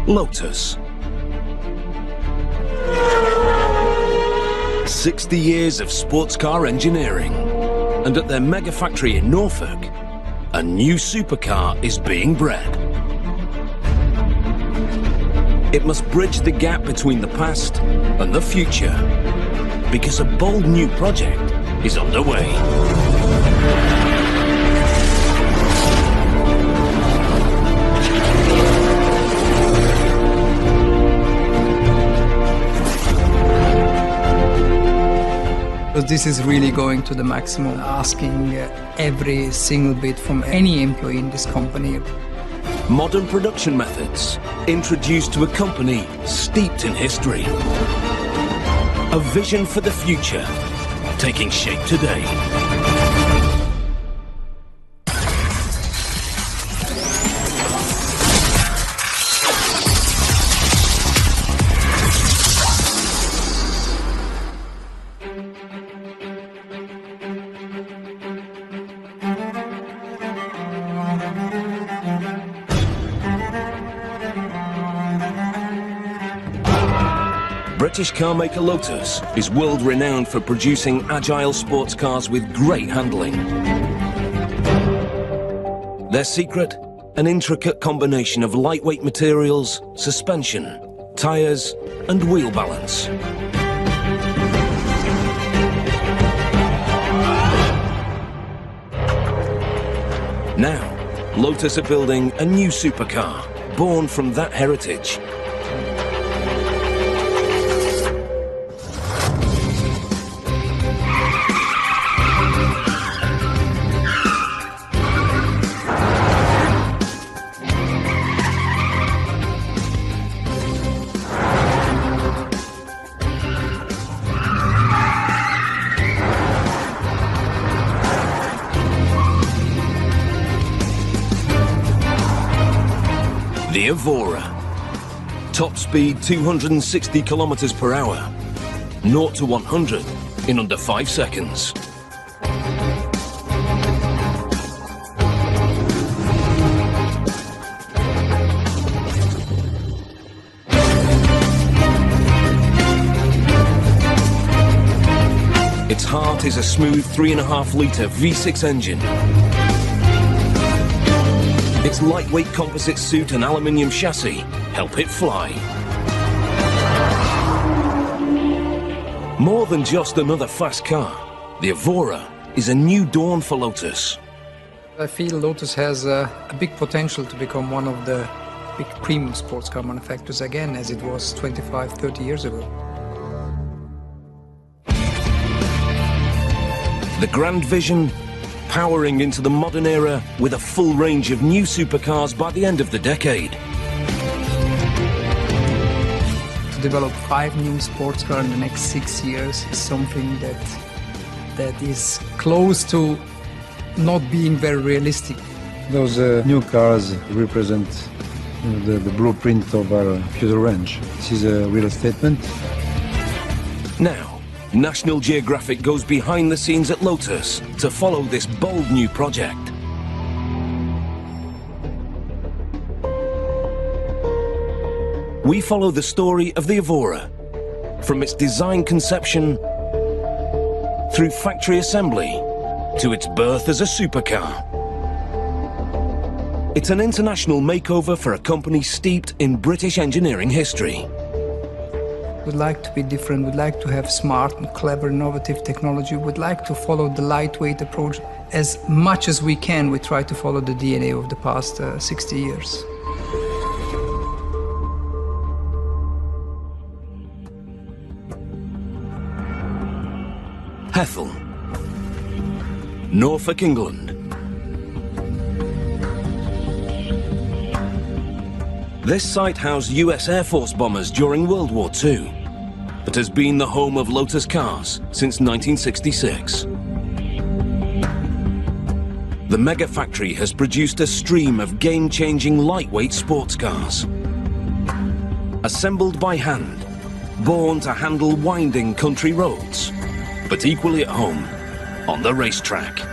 Lotus. 60 years of sports car engineering, and at their Megafactory in Norfolk, a new supercar is being bred. It must bridge the gap between the past and the future, because a bold new project is underway. This is really going to the maximum, asking every single bit from any employee in this company. Modern production methods introduced to a company steeped in history. A vision for the future taking shape today. British carmaker Lotus is world-renowned for producing agile sports cars with great handling. Their secret? An intricate combination of lightweight materials, suspension, tyres and wheel balance. Now, Lotus are building a new supercar, born from that heritage. The Evora. Top speed 260 kilometers per hour. 0 to 100 in under 5 seconds. Its heart is a smooth 3.5-litre V6 engine. Its lightweight composite suit and aluminium chassis help it fly. More than just another fast car, the Evora is a new dawn for Lotus. I feel Lotus has a big potential to become one of the big premium sports car manufacturers again, as it was 25, 30 years ago. The grand vision? Powering into the modern era with a full range of new supercars by the end of the decade. To develop 5 new sports cars in the next 6 years is something that is close to not being very realistic. Those new cars represent the blueprint of our future range. This is a real statement. Now, National Geographic goes behind the scenes at Lotus to follow this bold new project. We follow the story of the Evora, from its design conception, through factory assembly, to its birth as a supercar. It's an international makeover for a company steeped in British engineering history. We'd like to be different, we'd like to have smart and clever, innovative technology. We'd like to follow the lightweight approach. As much as we can, we try to follow the DNA of the past 60 years. Hethel, Norfolk, England. This site housed US Air Force bombers during World War II, but has been the home of Lotus cars since 1966. The Megafactory has produced a stream of game-changing lightweight sports cars. Assembled by hand, born to handle winding country roads, but equally at home on the racetrack.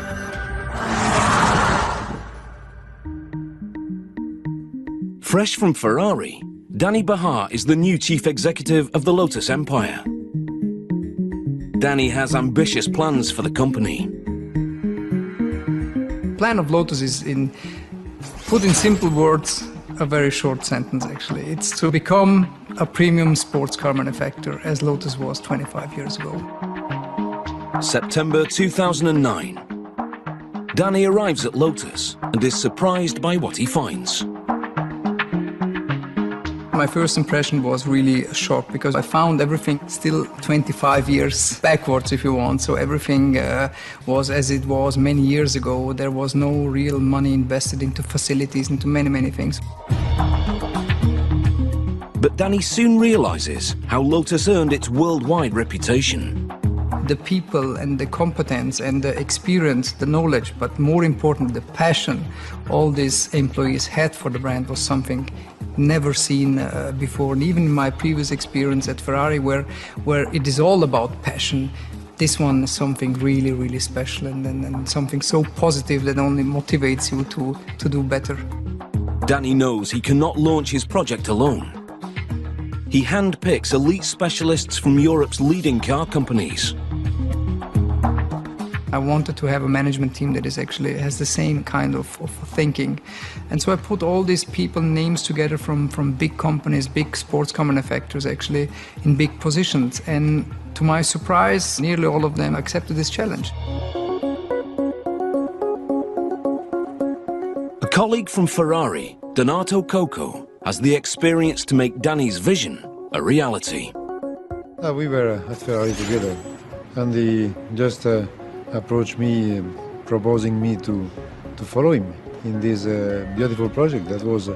Fresh from Ferrari, Danny Bahar is the new chief executive of the Lotus Empire. Danny has ambitious plans for the company. Plan of Lotus is, put in simple words, a very short sentence actually. It's to become a premium sports car manufacturer as Lotus was 25 years ago. September 2009. Danny arrives at Lotus and is surprised by what he finds. My first impression was really a shock because I found everything still 25 years backwards, if you want. So everything was as it was many years ago. There was no real money invested into facilities, into many things. But Danny soon realizes how Lotus earned its worldwide reputation. The people and the competence and the experience, the knowledge, but more importantly, the passion all these employees had for the brand was something never seen before. And even in my previous experience at Ferrari, where it is all about passion, this one is something really special and something so positive that only motivates you to do better. Danny knows he cannot launch his project alone. He handpicks elite specialists from Europe's leading car companies. I wanted to have a management team that has the same kind of thinking. And so I put all these people names together from big companies, big sports car manufacturers actually, in big positions. And to my surprise, nearly all of them accepted this challenge. A colleague from Ferrari, Donato Coco, has the experience to make Danny's vision a reality. We were at Ferrari together, and he just approached me, proposing me to follow him in this beautiful project that was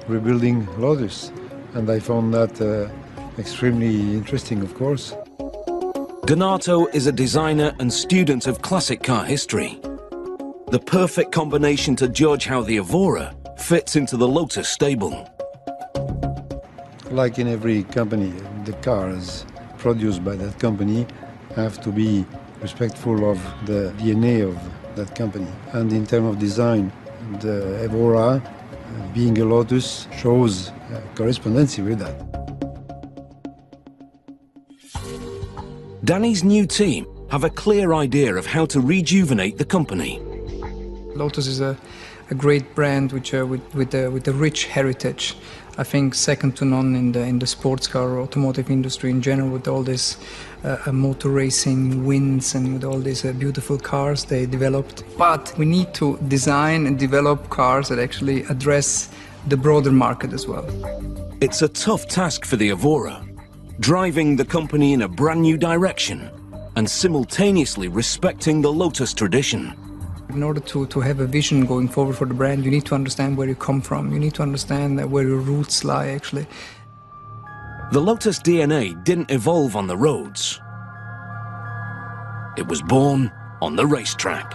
rebuilding Lotus. And I found that extremely interesting, of course. Donato is a designer and student of classic car history. The perfect combination to judge how the Evora fits into the Lotus stable. Like in every company, the cars produced by that company have to be respectful of the DNA of that company. And in terms of design, the Evora, being a Lotus, shows correspondency with that. Danny's new team have a clear idea of how to rejuvenate the company. Lotus is a great brand with a rich heritage. I think second to none in the sports car or automotive industry in general, with all this motor racing wins and with all these beautiful cars they developed. But we need to design and develop cars that actually address the broader market as well. It's a tough task for the Evora, driving the company in a brand new direction and simultaneously respecting the Lotus tradition. In order to have a vision going forward for the brand, you need to understand where you come from. You need to understand where your roots lie, actually. The Lotus DNA didn't evolve on the roads. It was born on the racetrack.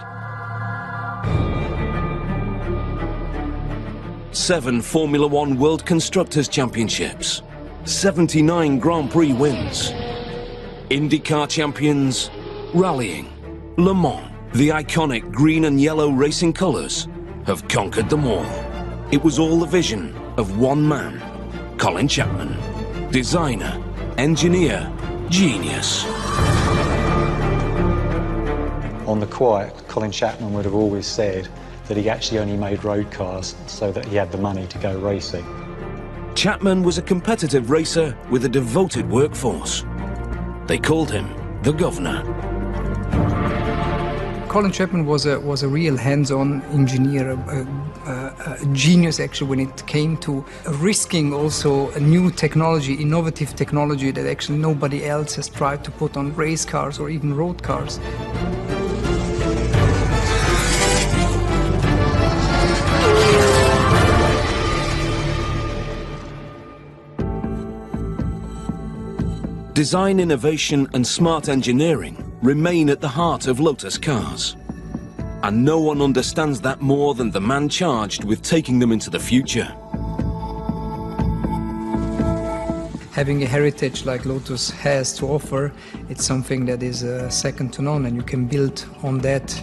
7 Formula One World Constructors' Championships, 79 Grand Prix wins, IndyCar champions, rallying, Le Mans. The iconic green and yellow racing colours have conquered them all. It was all the vision of one man, Colin Chapman. Designer, engineer, genius. On the quiet, Colin Chapman would have always said that he actually only made road cars so that he had the money to go racing. Chapman was a competitive racer with a devoted workforce. They called him the Governor. Colin Chapman was a real hands-on engineer, a genius actually when it came to risking also a new technology, innovative technology that actually nobody else has tried to put on race cars or even road cars. Design innovation and smart engineering remain at the heart of Lotus cars. And no one understands that more than the man charged with taking them into the future. Having a heritage like Lotus has to offer, it's something that is second to none, and you can build on that.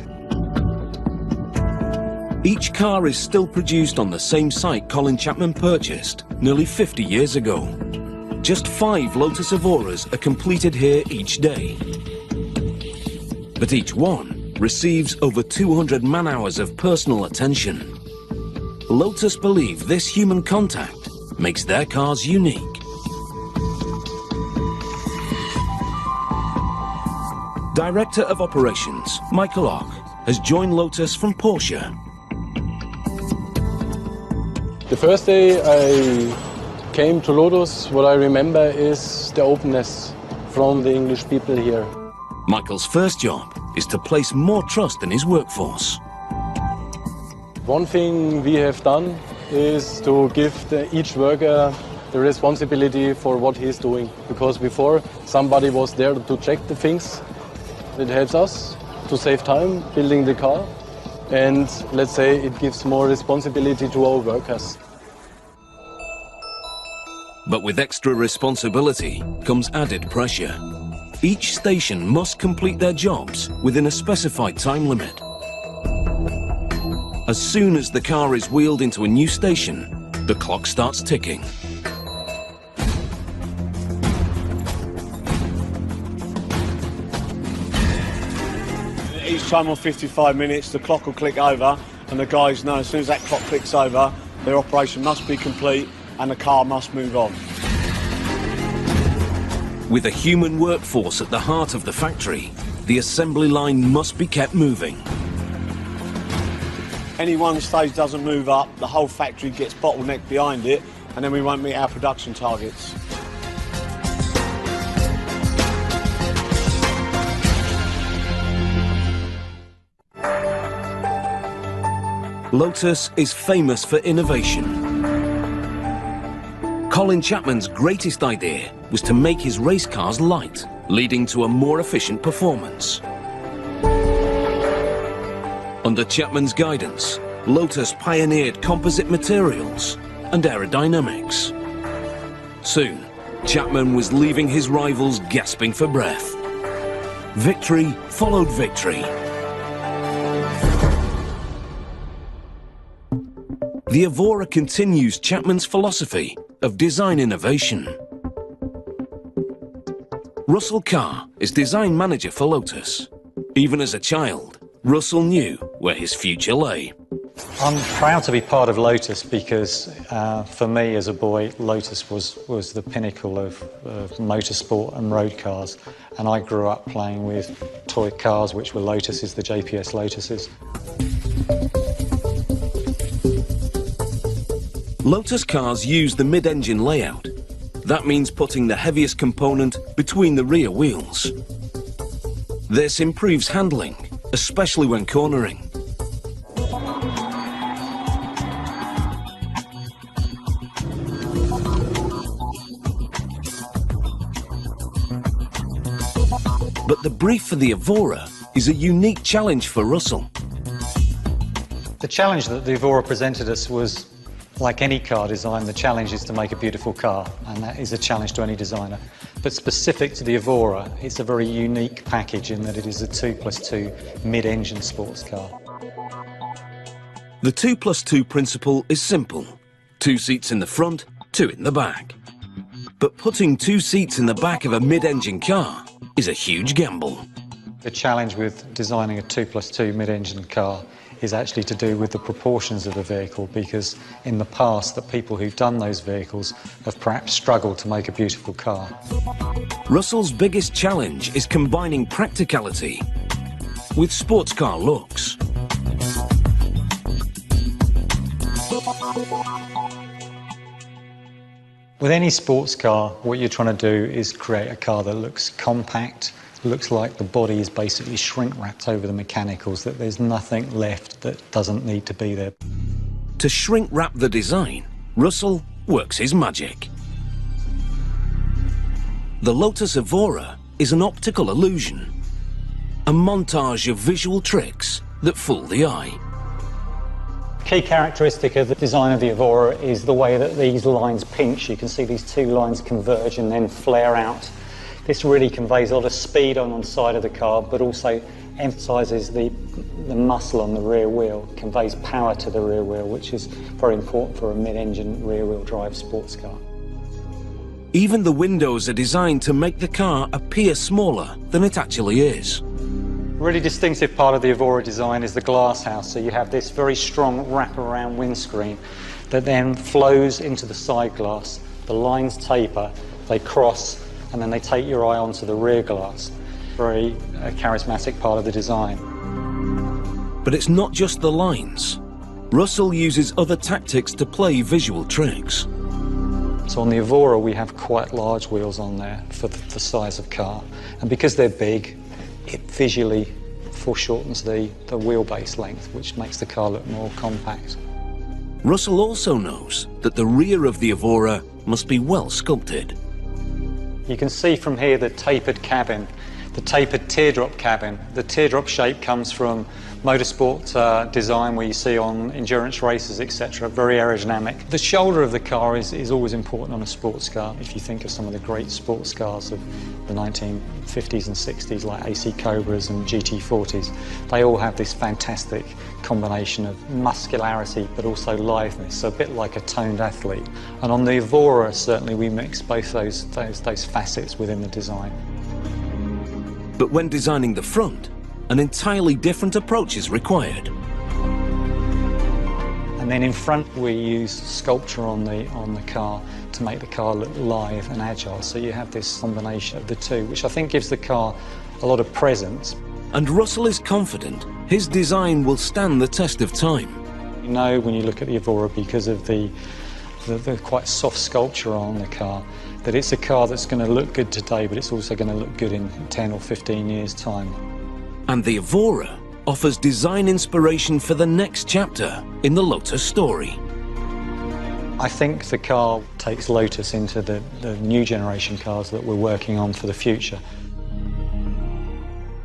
Each car is still produced on the same site Colin Chapman purchased nearly 50 years ago. Just 5 Lotus Evoras are completed here each day. But each one receives over 200 man-hours of personal attention. Lotus believe this human contact makes their cars unique. Director of Operations, Michael Och, has joined Lotus from Porsche. The first day I came to Lotus, what I remember is the openness from the English people here. Michael's first job is to place more trust in his workforce. One thing we have done is to give each worker the responsibility for what he's doing. Because before, somebody was there to check the things. It helps us to save time building the car. And let's say it gives more responsibility to our workers. But with extra responsibility comes added pressure. Each station must complete their jobs within a specified time limit. As soon as the car is wheeled into a new station, the clock starts ticking. Each time on 55 minutes, the clock will click over, and the guys know as soon as that clock clicks over, their operation must be complete and the car must move on. With a human workforce at the heart of the factory, the assembly line must be kept moving. Any one stage doesn't move up, the whole factory gets bottlenecked behind it, and then we won't meet our production targets. Lotus is famous for innovation. Colin Chapman's greatest idea was to make his race cars light, leading to a more efficient performance. Under Chapman's guidance, Lotus pioneered composite materials and aerodynamics. Soon, Chapman was leaving his rivals gasping for breath. Victory followed victory. The Evora continues Chapman's philosophy of design innovation. Russell Carr is design manager for Lotus. Even as a child, Russell knew where his future lay. I'm proud to be part of Lotus because for me as a boy, Lotus was the pinnacle of motorsport and road cars. And I grew up playing with toy cars, which were Lotuses, the JPS Lotuses. Lotus cars use the mid-engine layout. That means putting the heaviest component between the rear wheels. This improves handling, especially when cornering. But the brief for the Evora is a unique challenge for Russell. The challenge that the Evora presented us was, like any car design, the challenge is to make a beautiful car, and that is a challenge to any designer. But specific to the Evora, it's a very unique package in that it is a 2+2 mid-engine sports car. The 2+2 principle is simple. 2 seats in the front, 2 in the back. But putting 2 seats in the back of a mid-engine car is a huge gamble. The challenge with designing a 2+2 mid-engine car is actually to do with the proportions of the vehicle, because in the past the people who've done those vehicles have perhaps struggled to make a beautiful car. Russell's biggest challenge is combining practicality with sports car looks. With any sports car, what you're trying to do is create a car that looks compact, looks like the body is basically shrink-wrapped over the mechanicals, that there's nothing left that doesn't need to be there. To shrink-wrap the design, Russell works his magic. The Lotus Evora is an optical illusion, a montage of visual tricks that fool the eye. Key characteristic of the design of the Evora is the way that these lines pinch. You can see these 2 lines converge and then flare out. This really conveys a lot of speed on the side of the car, but also emphasises the muscle on the rear wheel, conveys power to the rear wheel, which is very important for a mid-engine rear-wheel drive sports car. Even the windows are designed to make the car appear smaller than it actually is. A really distinctive part of the Evora design is the glass house. So you have this very strong wrap-around windscreen that then flows into the side glass. The lines taper, they cross, and then they take your eye onto the rear glass. Very charismatic part of the design. But it's not just the lines. Russell uses other tactics to play visual tricks. So on the Evora we have quite large wheels on there for the size of car, and because they're big, it visually foreshortens the wheelbase length, which makes the car look more compact. Russell also knows that the rear of the Evora must be well sculpted. You can see from here the tapered cabin, the tapered teardrop cabin. The teardrop shape comes from motorsport design, where you see on endurance races, etc. Very aerodynamic. The shoulder of the car is always important on a sports car. If you think of some of the great sports cars of the 1950s and 60s, like AC Cobras and GT40s, they all have this fantastic combination of muscularity but also litheness, so a bit like a toned athlete. And on the Evora, certainly we mix both those facets within the design. But when designing the front, an entirely different approach is required. And then in front we use sculpture on the car to make the car look live and agile. So you have this combination of the two, which I think gives the car a lot of presence. And Russell is confident his design will stand the test of time. You know, when you look at the Evora, because of the quite soft sculpture on the car, that it's a car that's going to look good today, but it's also going to look good in 10 or 15 years' time. And the Evora offers design inspiration for the next chapter in the Lotus story. I think the car takes Lotus into the new generation cars that we're working on for the future.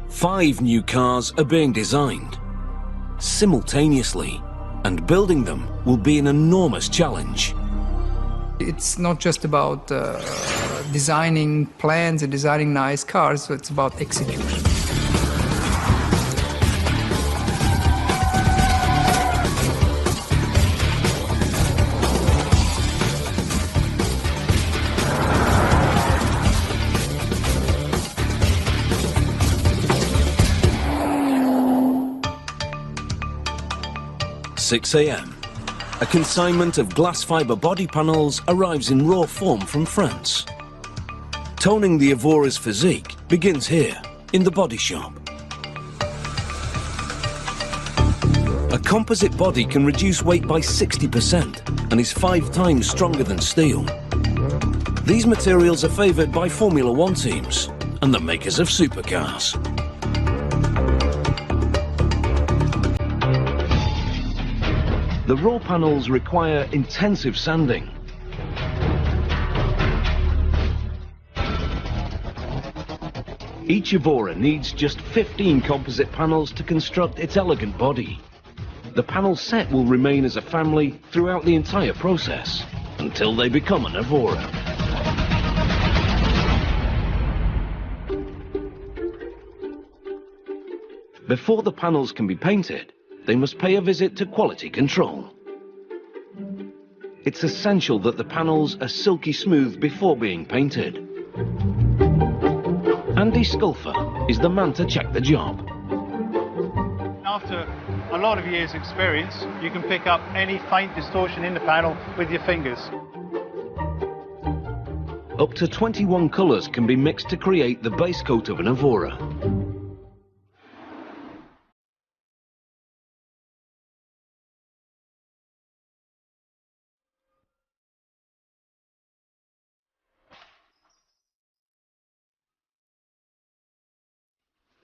5 new cars are being designed simultaneously, and building them will be an enormous challenge. It's not just about designing plans and designing nice cars, so it's about execution. "6 a.m. A consignment of glass fibre body panels arrives in raw form from France. Toning the Evora's physique begins here, in the body shop. A composite body can reduce weight by 60% and is 5 times stronger than steel. These materials are favoured by Formula One teams and the makers of supercars. The raw panels require intensive sanding. Each Evora needs just 15 composite panels to construct its elegant body. The panel set will remain as a family throughout the entire process, until they become an Evora. Before the panels can be painted, they must pay a visit to quality control. It's essential that the panels are silky smooth before being painted. Andy Sculfer is the man to check the job. After a lot of years' experience, you can pick up any faint distortion in the panel with your fingers. Up to 21 colours can be mixed to create the base coat of an Evora.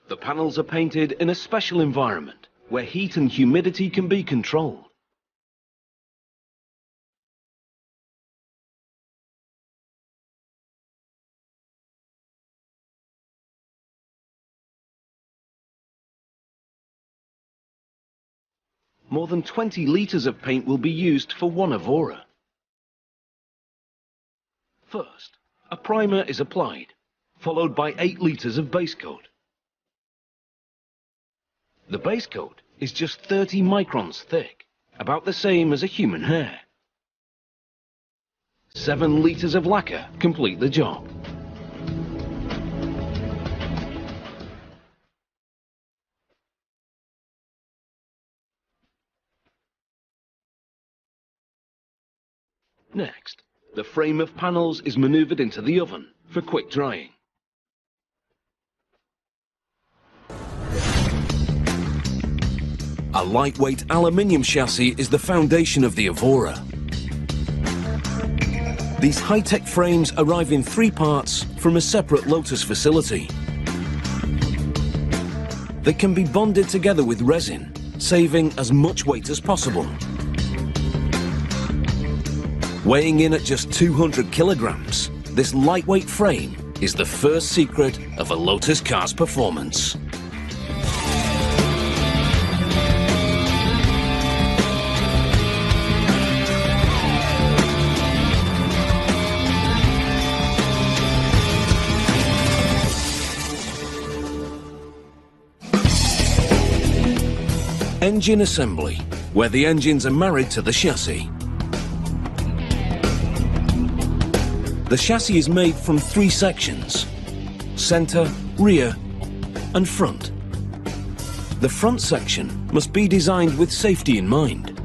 The panels are painted in a special environment where heat and humidity can be controlled. More than 20 litres of paint will be used for one Evora. First, a primer is applied, followed by 8 litres of base coat. The base coat is just 30 microns thick, about the same as a human hair. 7 litres of lacquer complete the job. Next, the frame of panels is manoeuvred into the oven for quick drying. A lightweight aluminium chassis is the foundation of the Evora. These high-tech frames arrive in 3 parts from a separate Lotus facility. They can be bonded together with resin, saving as much weight as possible. Weighing in at just 200 kilograms, this lightweight frame is the first secret of a Lotus car's performance. Engine assembly, where the engines are married to the chassis. The chassis is made from 3 sections: centre, rear and front. The front section must be designed with safety in mind.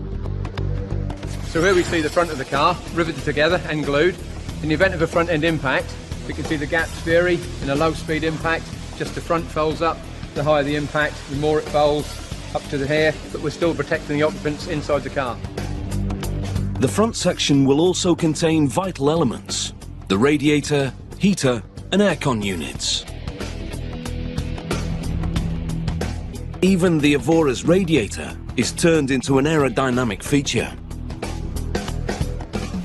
So here we see the front of the car riveted together and glued. In the event of a front end impact, we can see the gaps vary. In a low speed impact, just the front folds up. The higher the impact, the more it folds up to the hair, but we're still protecting the occupants inside the car. The front section will also contain vital elements: the radiator, heater and aircon units. Even the Evora's radiator is turned into an aerodynamic feature.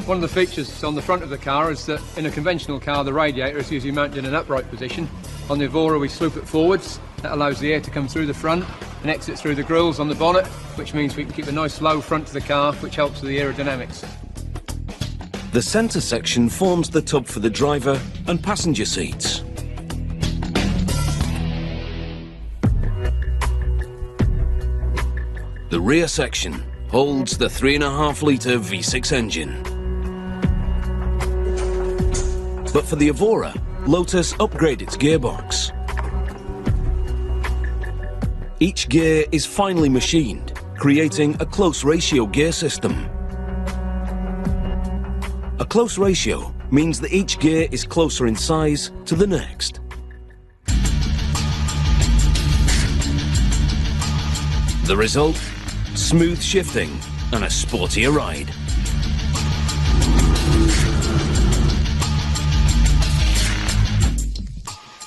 One of the features on the front of the car is that in a conventional car the radiator is usually mounted in an upright position. On the Evora we slope it forwards. That allows the air to come through the front and exit through the grills on the bonnet, which means we can keep a nice low front to the car, which helps with the aerodynamics. The centre section forms the tub for the driver and passenger seats. The rear section holds the 3.5-litre V6 engine. But for the Evora, Lotus upgraded its gearbox. Each gear is finely machined, creating a close ratio gear system. A close ratio means that each gear is closer in size to the next. The result? Smooth shifting and a sportier ride.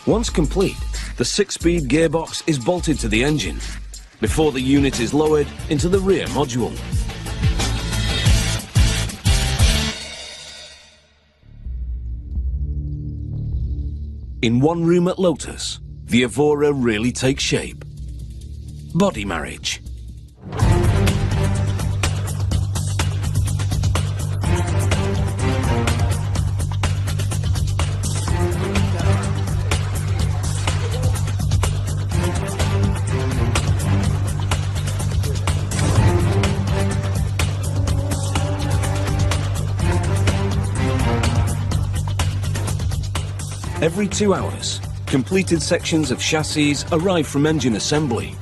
Once complete, the 6-speed gearbox is bolted to the engine before the unit is lowered into the rear module. In one room at Lotus, the Evora really takes shape. Body marriage. Every 2 hours, completed sections of chassis arrive from engine assembly.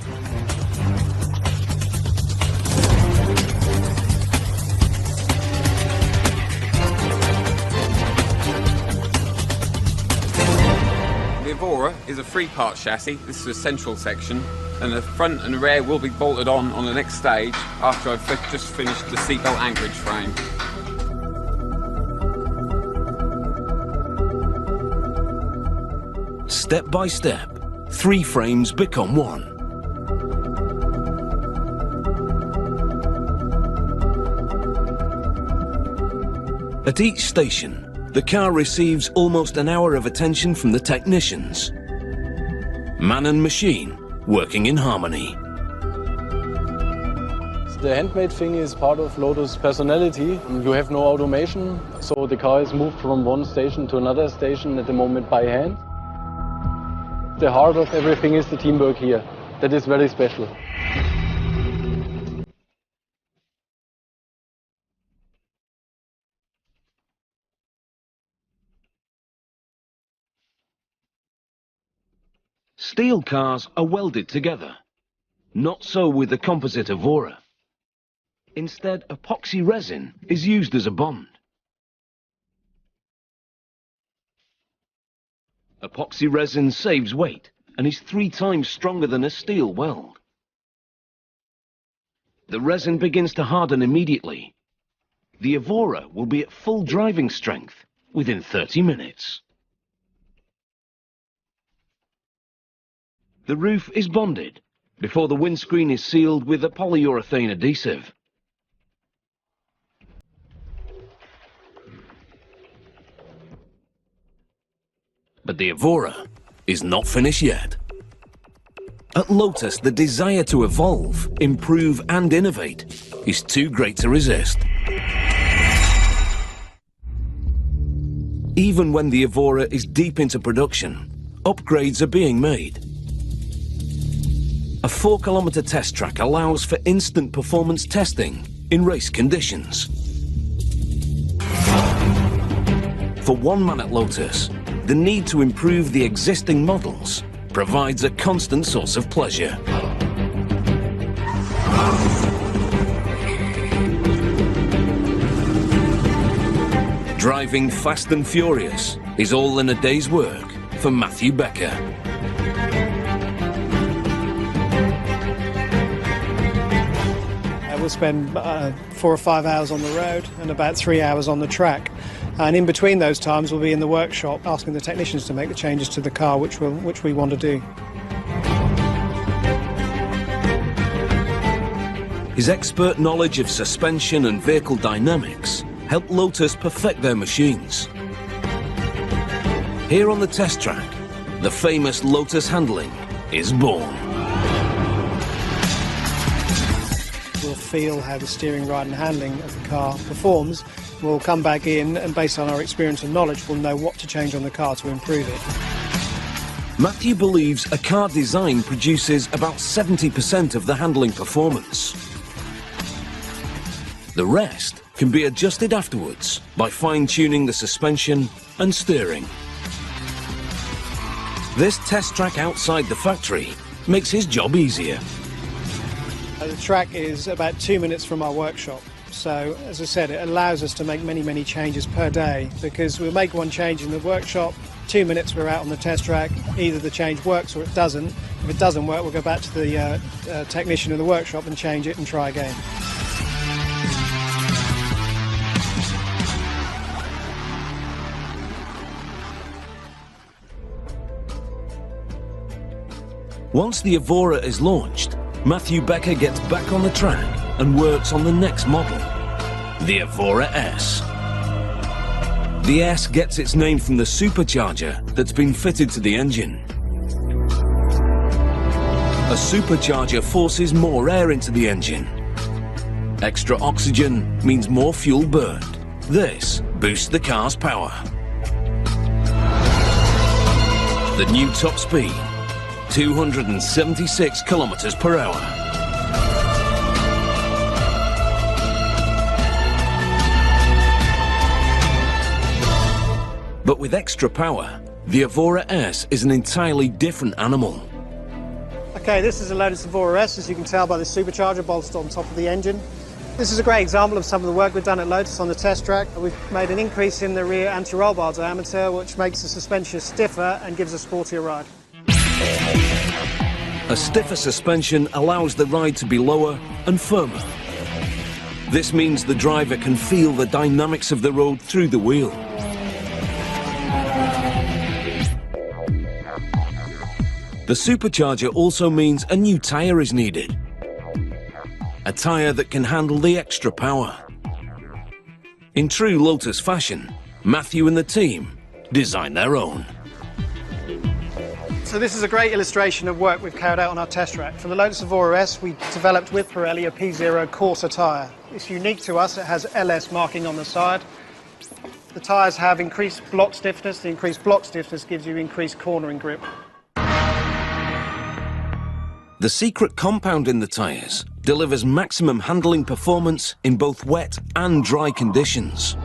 The Evora is a 3-part chassis. This is a central section, and the front and the rear will be bolted on the next stage after I've just finished the seatbelt anchorage frame. Step by step, 3 frames become 1. At each station, the car receives almost an hour of attention from the technicians. Man and machine working in harmony. The handmade thing is part of Lotus' personality. You have no automation, so the car is moved from one station to another station at the moment by hand. The heart of everything is the teamwork here. that is very special. Steel cars are welded together. Not so with the composite Evora. Instead, epoxy resin is used as a bond. Epoxy resin saves weight and is 3 times stronger than a steel weld. The resin begins to harden immediately. The Evora will be at full driving strength within 30 minutes. The roof is bonded before the windscreen is sealed with a polyurethane adhesive. But the Evora is not finished yet. At Lotus, the desire to evolve, improve and innovate is too great to resist. Even when the Evora is deep into production, upgrades are being made. A 4-kilometre test track allows for instant performance testing in race conditions. For one man at Lotus, the need to improve the existing models provides a constant source of pleasure. Driving fast and furious is all in a day's work for Matthew Becker. We'll spend 4 or 5 hours on the road and about 3 hours on the track. And in between those times, we'll be in the workshop asking the technicians to make the changes to the car which we want to do. His expert knowledge of suspension and vehicle dynamics helped Lotus perfect their machines. Here on the test track, the famous Lotus handling is born. We'll feel how the steering, ride and handling of the car performs. We'll come back in and based on our experience and knowledge, we'll know what to change on the car to improve it. Matthew believes a car design produces about 70% of the handling performance. The rest can be adjusted afterwards by fine-tuning the suspension and steering. This test track outside the factory makes his job easier. The track is about 2 minutes from our workshop. So, as I said, it allows us to make many changes per day because we'll make one change in the workshop, 2 minutes we're out on the test track, either the change works or it doesn't. If it doesn't work, we'll go back to the technician in the workshop and change it and try again. Once the Evora is launched, Matthew Becker gets back on the track and works on the next model, the Evora S. The S gets its name from the supercharger that's been fitted to the engine. A supercharger forces more air into the engine. Extra oxygen means more fuel burned. This boosts the car's power. The new top speed, 276 kilometers per hour. But with extra power, the Evora S is an entirely different animal. Okay, this is a Lotus Evora S, as you can tell by the supercharger bolted on top of the engine. This is a great example of some of the work we've done at Lotus on the test track. We've made an increase in the rear anti-roll bar diameter, which makes the suspension stiffer and gives a sportier ride. A stiffer suspension allows the ride to be lower and firmer. This means the driver can feel the dynamics of the road through the wheel. The supercharger also means a new tyre is needed. A tyre that can handle the extra power. In true Lotus fashion, Matthew and the team designed their own. So this is a great illustration of work we've carried out on our test track. For the Lotus Evora S, we developed with Pirelli a P0 Corsa tyre. It's unique to us, it has LS marking on the side. The tyres have increased block stiffness. The increased block stiffness gives you increased cornering grip. The The secret compound in the tyres delivers maximum handling performance in both wet and dry conditions.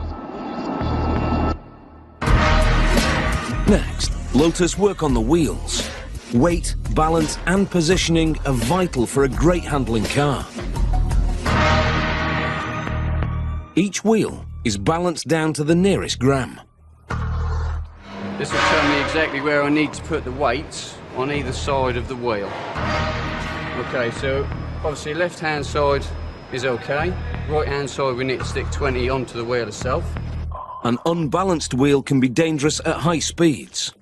Next, Lotus work on the wheels. Weight, balance and positioning are vital for a great handling car. Each wheel is balanced down to the nearest gram. This will tell me exactly where I need to put the weights on either side of the wheel. Okay, so obviously left-hand side is okay. Right-hand side we need to stick 20 onto the wheel itself. An unbalanced wheel can be dangerous at high speeds.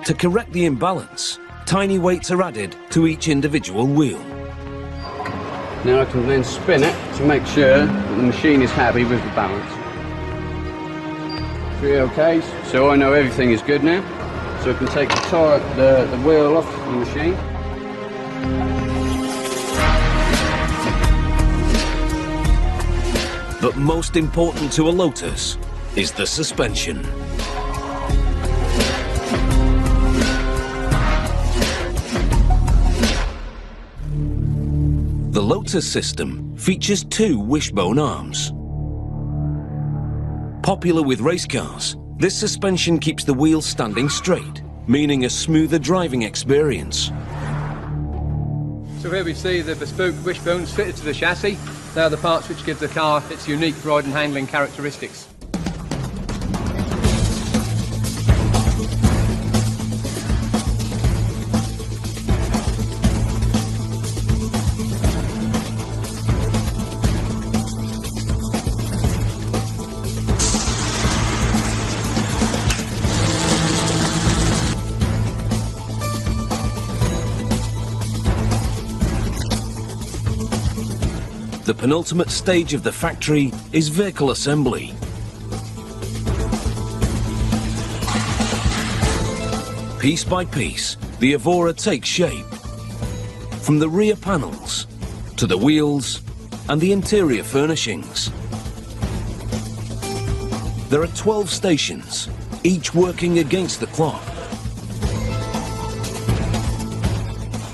To correct the imbalance, tiny weights are added to each individual wheel. Now I can then spin it to make sure that the machine is happy with the balance. 3 OKs, so I know everything is good now. So I can take the wheel off the machine. But most important to a Lotus is the suspension. The Lotus system features 2 wishbone arms. Popular with race cars, this suspension keeps the wheels standing straight, meaning a smoother driving experience. So here we see the bespoke wishbones fitted to the chassis. They are the parts which give the car its unique ride and handling characteristics. The penultimate stage of the factory is vehicle assembly. Piece by piece, the Evora takes shape. From the rear panels, to the wheels, and the interior furnishings. There are 12 stations, each working against the clock.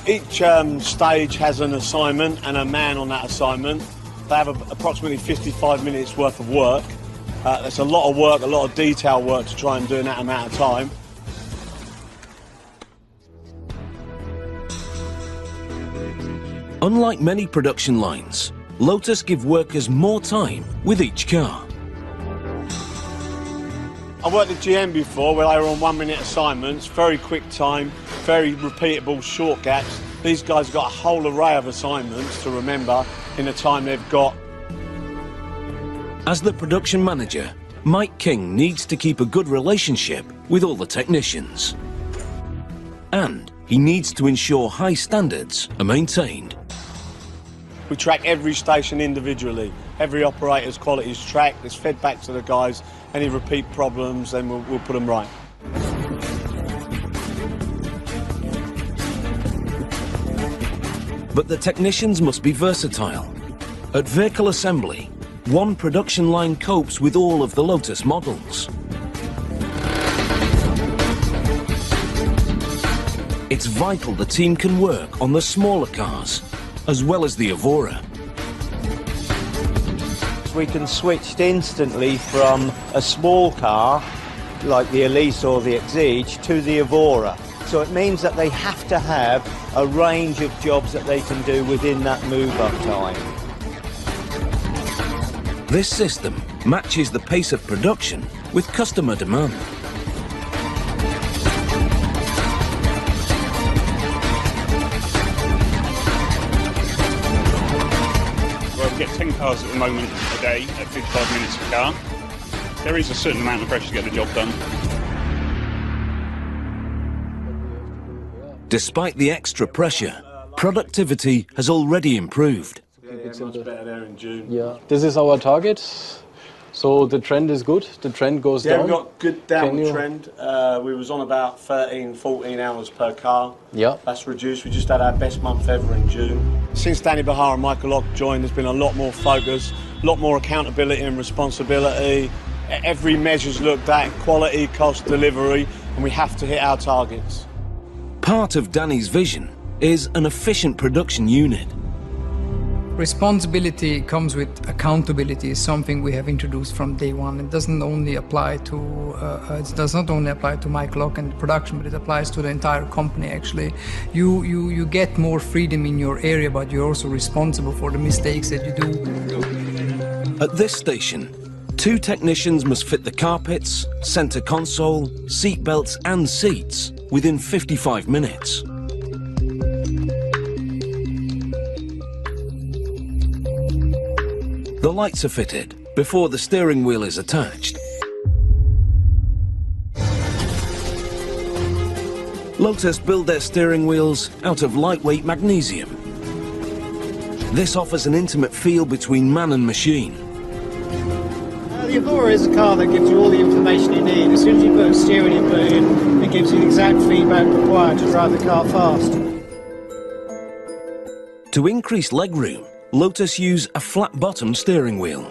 Each stage has an assignment and a man on that assignment. They have approximately 55 minutes worth of work. That's a lot of work, a lot of detail work to try and do in that amount of time. Unlike many production lines, Lotus give workers more time with each car. I worked at GM before where they were on 1 minute assignments, very quick time, very repeatable, short gaps. These guys have got a whole array of assignments to remember in the time they've got. As the production manager, Mike King needs to keep a good relationship with all the technicians. And he needs to ensure high standards are maintained. We track every station individually. Every operator's quality is tracked, it's fed back to the guys. Any repeat problems, then we'll put them right. But the technicians must be versatile. At vehicle assembly, one production line copes with all of the Lotus models. It's vital the team can work on the smaller cars, as well as the Evora. We can switch instantly from a small car, like the Elise or the Exige, to the Evora. So it means that they have to have a range of jobs that they can do within that move-up time. This system matches the pace of production with customer demand. Well, we get 10 cars at the moment a day at 55 minutes per car. There is a certain amount of pressure to get the job done. Despite the extra pressure, productivity has already improved. It's much better there in June. Yeah, this is our target. So the trend is good. The trend goes down. Yeah, we've got good downward trend. We was on about 13, 14 hours per car. Yeah. That's reduced. We just had our best month ever in June. Since Danny Bahar and Michael Locke joined, there's been a lot more focus, a lot more accountability and responsibility. Every measure's looked at, quality, cost, delivery, and we have to hit our targets. Part of Danny's vision is an efficient production unit. Responsibility comes with accountability, is something we have introduced from day one. It doesn't only apply to it does not only apply to Mike Locke and production, but it applies to the entire company. Actually, you get more freedom in your area, but you're also responsible for the mistakes that you do. At this station, 2 technicians must fit the carpets, center console, seat belts and seats within 55 minutes. The lights are fitted before the steering wheel is attached. Lotus build their steering wheels out of lightweight magnesium. This offers an intimate feel between man and machine. The Evora is a car that gives you all the information you need. As soon as you put a steering input in, it gives you the exact feedback required to drive the car fast. To increase legroom, Lotus use a flat-bottomed steering wheel.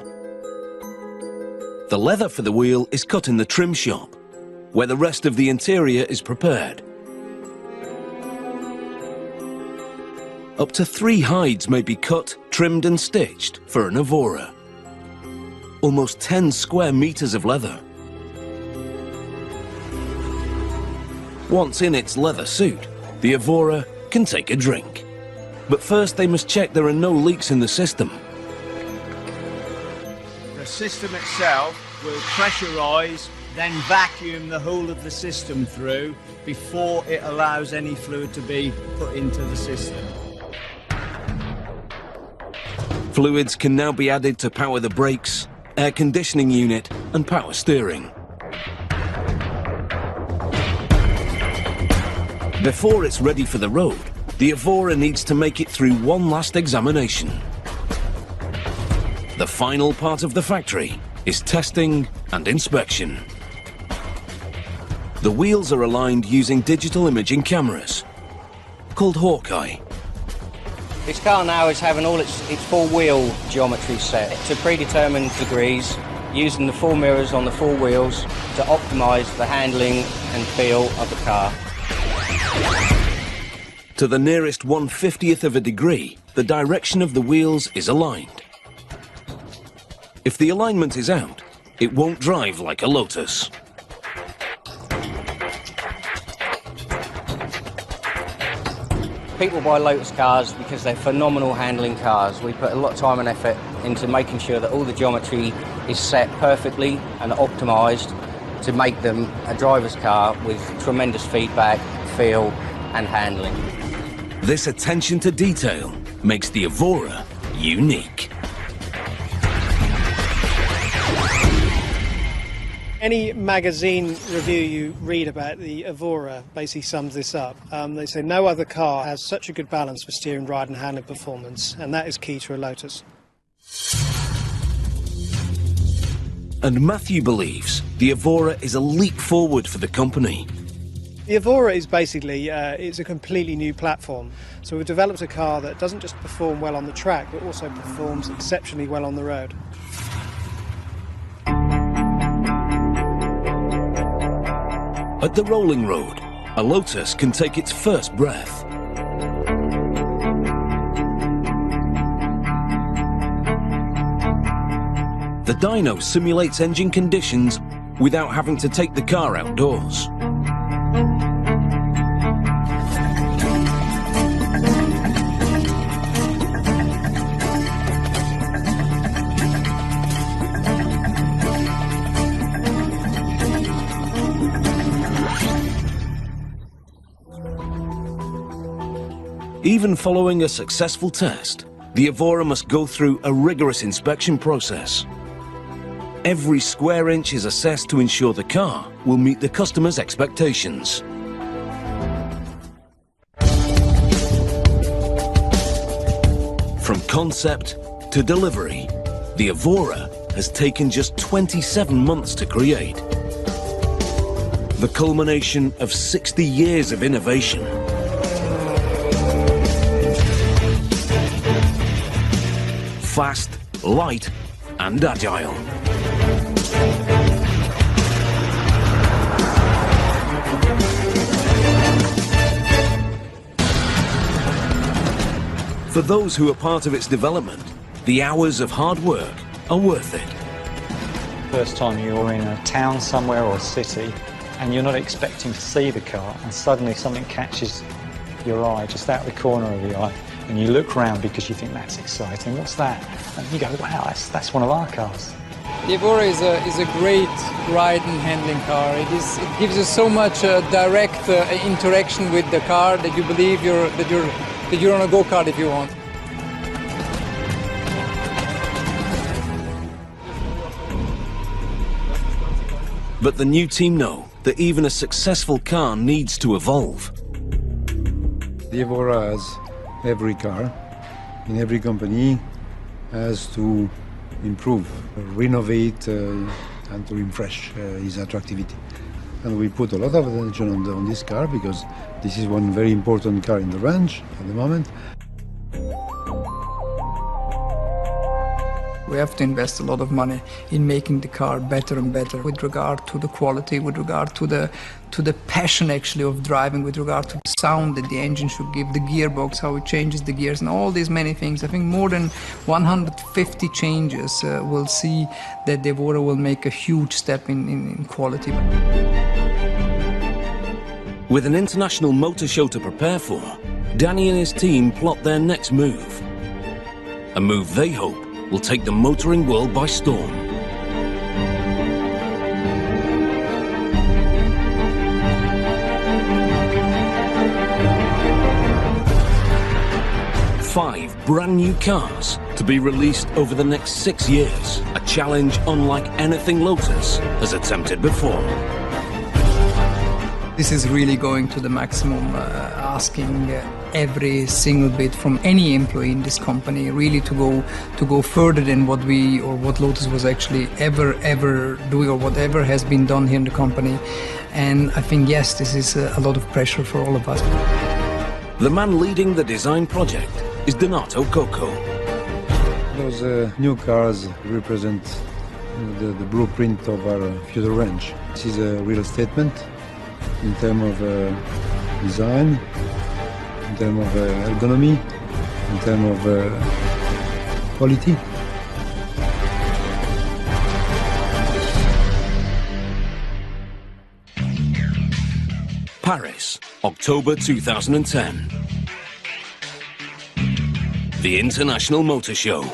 The leather for the wheel is cut in the trim shop, where the rest of the interior is prepared. Up to 3 hides may be cut, trimmed and stitched for an Evora. Almost 10 square meters of leather. Once in its leather suit, the Evora can take a drink. But first they must check there are no leaks in the system. The system itself will pressurise, then vacuum the whole of the system through before it allows any fluid to be put into the system. Fluids can now be added to power the brakes, air conditioning unit and power steering. Before it's ready for the road, the Evora needs to make it through one last examination. The final part of the factory is testing and inspection. The wheels are aligned using digital imaging cameras, called Hawkeye. This car now is having all its full wheel geometry set to predetermined degrees, using the full mirrors on the full wheels to optimise the handling and feel of the car. To the nearest 1/50th of a degree, the direction of the wheels is aligned. If the alignment is out, it won't drive like a Lotus. People buy Lotus cars because they're phenomenal handling cars. We put a lot of time and effort into making sure that all the geometry is set perfectly and optimised to make them a driver's car with tremendous feedback, feel and handling. This attention to detail makes the Evora unique. Any magazine review you read about the Evora basically sums this up. They say no other car has such a good balance for steering, ride and handling performance, and that is key to a Lotus. And Matthew believes the Evora is a leap forward for the company. The Evora is basically it's a completely new platform. So we've developed a car that doesn't just perform well on the track, but also performs exceptionally well on the road. At the rolling road, a Lotus can take its first breath. The dyno simulates engine conditions without having to take the car outdoors. Even following a successful test, the Evora must go through a rigorous inspection process. Every square inch is assessed to ensure the car will meet the customer's expectations. From concept to delivery, the Evora has taken just 27 months to create. The culmination of 60 years of innovation. Fast, light and agile. For those who are part of its development, the hours of hard work are worth it. First time you're in a town somewhere or a city and you're not expecting to see the car, and suddenly something catches your eye just out the corner of the eye, and you look round because you think that's exciting. What's that? And you go, wow, that's one of our cars. The Evora is a great ride and handling car. It gives you so much direct interaction with the car that you believe that you're on a go-kart if you want. But the new team know that even a successful car needs to evolve. The Evora, as every car in every company, has to improve, renovate, and to refresh its attractivity. And we put a lot of attention on this car because this is one very important car in the range at the moment. We have to invest a lot of money in making the car better and better with regard to the quality, with regard to the passion actually of driving, with regard to the sound that the engine should give, the gearbox, how it changes the gears, and all these many things. I think more than 150 changes will see that the Evora will make a huge step in quality. With an international motor show to prepare for, Danny and his team plot their next move. A move they hope will take the motoring world by storm. Five brand new cars to be released over the next 6 years. A challenge unlike anything Lotus has attempted before. This is really going to the maximum, asking every single bit from any employee in this company really to go further than what Lotus was actually ever doing, or whatever has been done here in the company. And I think, yes, this is a lot of pressure for all of us. The man leading the design project is Donato Coco. Those new cars represent the blueprint of our future range. This is a real statement in terms of design, in terms of ergonomy, in terms of quality. Paris, October 2010. The International Motor Show.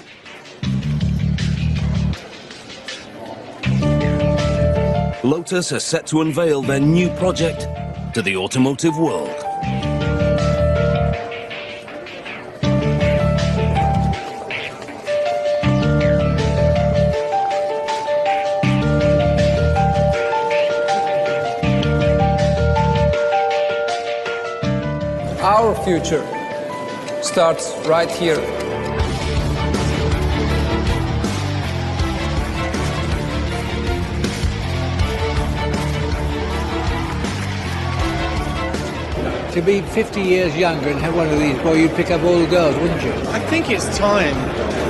Lotus are set to unveil their new project to the automotive world. Our future starts right here. To be 50 years younger and have one of these, well, you'd pick up all the girls, wouldn't you? I think it's time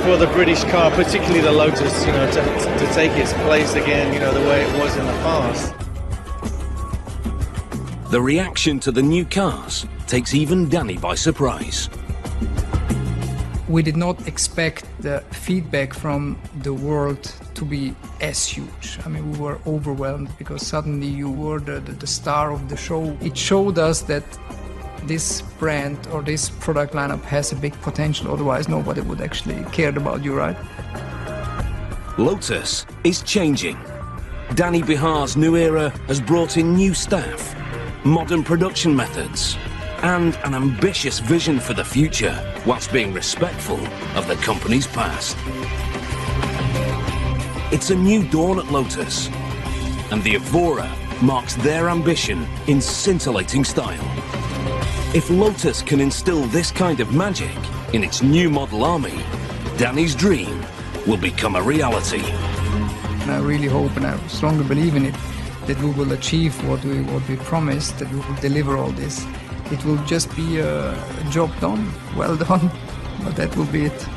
for the British car, particularly the Lotus, to take its place again, the way it was in the past. The reaction to the new cars takes even Danny by surprise. We did not expect the feedback from the world to be as huge. I mean, we were overwhelmed because suddenly you were the star of the show. It showed us that this brand or this product lineup has a big potential, otherwise nobody would actually care about you, right? Lotus is changing. Danny Bihar's new era has brought in new staff, modern production methods, and an ambitious vision for the future, whilst being respectful of the company's past. It's a new dawn at Lotus, and the Evora marks their ambition in scintillating style. If Lotus can instill this kind of magic in its new model army, Danny's dream will become a reality. And I really hope, and I strongly believe in it, that we will achieve what we promised, that we will deliver all this. It will just be a job done, well done, but that will be it.